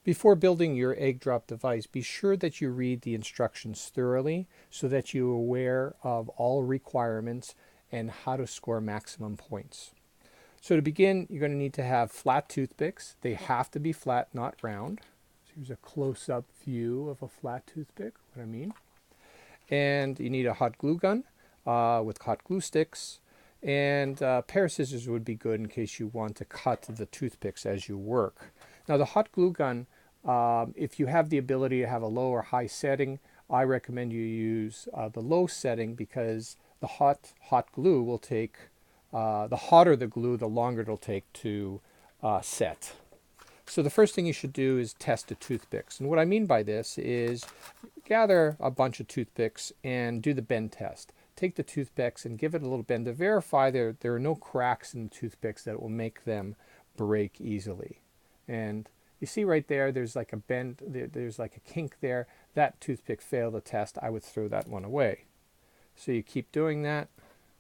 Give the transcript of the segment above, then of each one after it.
Before building your egg drop device, be sure that you read the instructions thoroughly so that you're aware of all requirements and how to score maximum points. So to begin, you're going to need to have flat toothpicks. They have to be flat, not round. So here's a close-up view of a flat toothpick, what I mean. And you need a hot glue gun with hot glue sticks. And a pair of scissors would be good in case you want to cut the toothpicks as you work. Now the hot glue gun, if you have the ability to have a low or high setting, I recommend you use the low setting because the hot glue will take, the hotter the glue, the longer it'll take to set. So the first thing you should do is test the toothpicks. And what I mean by this is gather a bunch of toothpicks and do the bend test. Take the toothpicks and give it a little bend to verify there are no cracks in the toothpicks that will make them break easily. And you see right there, there's like a bend, there's like a kink there. That toothpick failed the test. I would throw that one away. So you keep doing that,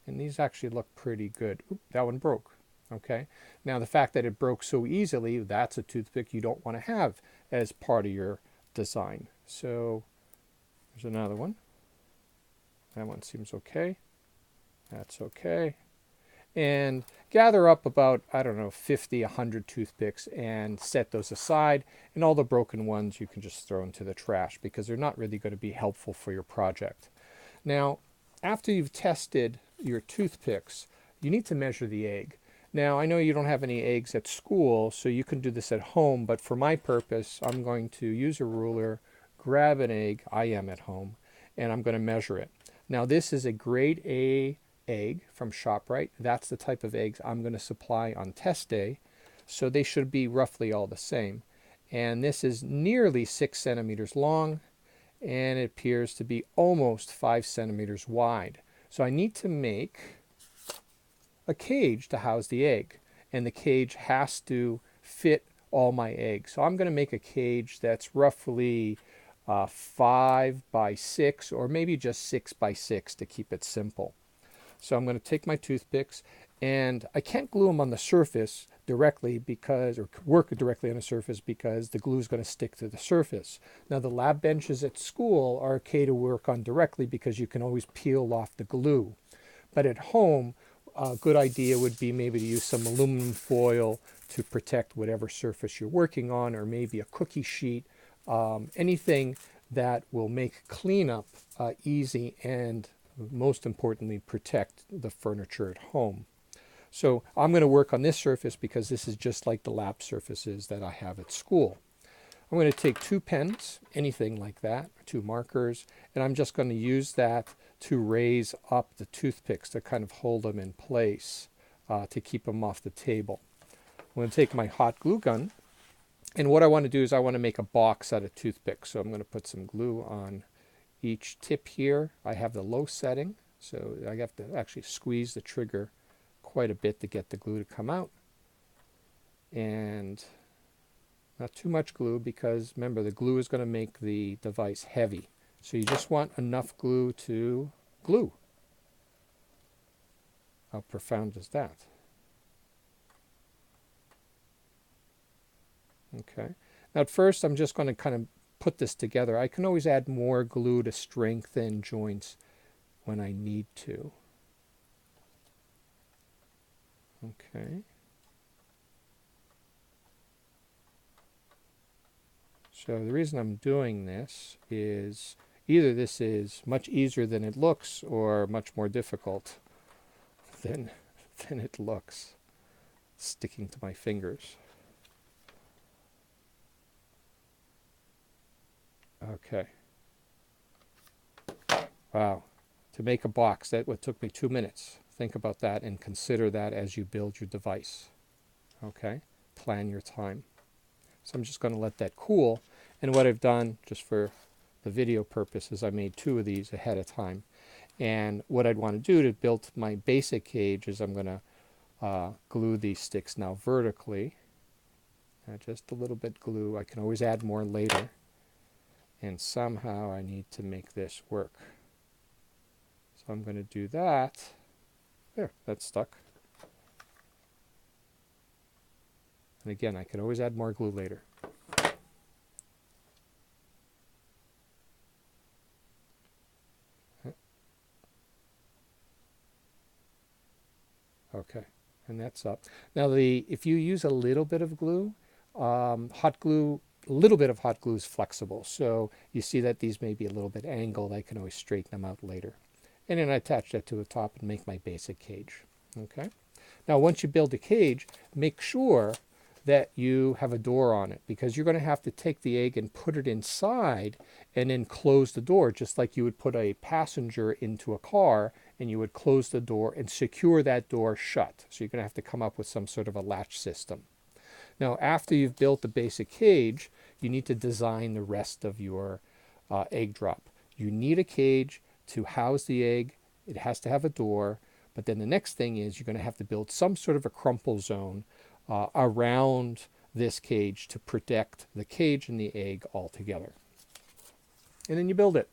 and these actually look pretty good. Oop, that one broke. Okay. Now the fact that it broke so easily, that's a toothpick you don't want to have as part of your design. So there's another one. That one seems okay. That's okay. And gather up about, I don't know, 50, 100 toothpicks and set those aside. And all the broken ones you can just throw into the trash because they're not really going to be helpful for your project. Now, after you've tested your toothpicks, you need to measure the egg. Now, I know you don't have any eggs at school, so you can do this at home. But for my purpose, I'm going to use a ruler, grab an egg, I am at home, and I'm going to measure it. Now, this is a grade A egg from ShopRite. That's the type of eggs I'm going to supply on test day. So they should be roughly all the same. And this is nearly 6 centimeters long, and it appears to be almost 5 centimeters wide. So I need to make a cage to house the egg. And the cage has to fit all my eggs. So I'm going to make a cage that's roughly 5 by 6, or maybe just 6 by 6 to keep it simple. So I'm going to take my toothpicks, and I can't glue them on the surface directly because, or work directly on the surface because the glue is going to stick to the surface. Now the lab benches at school are okay to work on directly because you can always peel off the glue. But at home, a good idea would be maybe to use some aluminum foil to protect whatever surface you're working on, or maybe a cookie sheet, anything that will make cleanup easy and most importantly protect the furniture at home. So I'm going to work on this surface because this is just like the lab surfaces that I have at school. I'm going to take 2 pens, anything like that, 2 markers, and I'm just going to use that to raise up the toothpicks to kind of hold them in place to keep them off the table. I'm going to take my hot glue gun, and what I want to do is I want to make a box out of toothpicks. So I'm going to put some glue on each tip here. I have the low setting, so I have to actually squeeze the trigger quite a bit to get the glue to come out. And not too much glue because remember the glue is going to make the device heavy. So you just want enough glue to glue. How profound is that? Okay. Now at first I'm just going to kind of put this together. I can always add more glue to strengthen joints when I need to. Okay. So the reason I'm doing this is either this is much easier than it looks or much more difficult than it looks. Sticking to my fingers. Okay. Wow. To make a box, that would took me 2 minutes. Think about that and consider that as you build your device. Okay? Plan your time. So I'm just going to let that cool. And what I've done, just for the video purposes, I made 2 of these ahead of time. And what I'd want to do to build my basic cage is I'm going to glue these sticks now vertically. Just a little bit glue. I can always add more later. And somehow I need to make this work. So I'm going to do that. There, that's stuck. And again, I can always add more glue later. Okay, and that's up. Now, if you use a little bit of glue, hot glue, a little bit of hot glue is flexible. So you see that these may be a little bit angled. I can always straighten them out later. And then I attach that to the top and make my basic cage. Okay. Now, once you build a cage, make sure that you have a door on it, because you're going to have to take the egg and put it inside and then close the door, just like you would put a passenger into a car and you would close the door and secure that door shut. So you're going to have to come up with some sort of a latch system. Now, after you've built the basic cage, you need to design the rest of your egg drop. You need a cage to house the egg. It has to have a door. But then the next thing is you're going to have to build some sort of a crumple zone around this cage to protect the cage and the egg all together. And then you build it.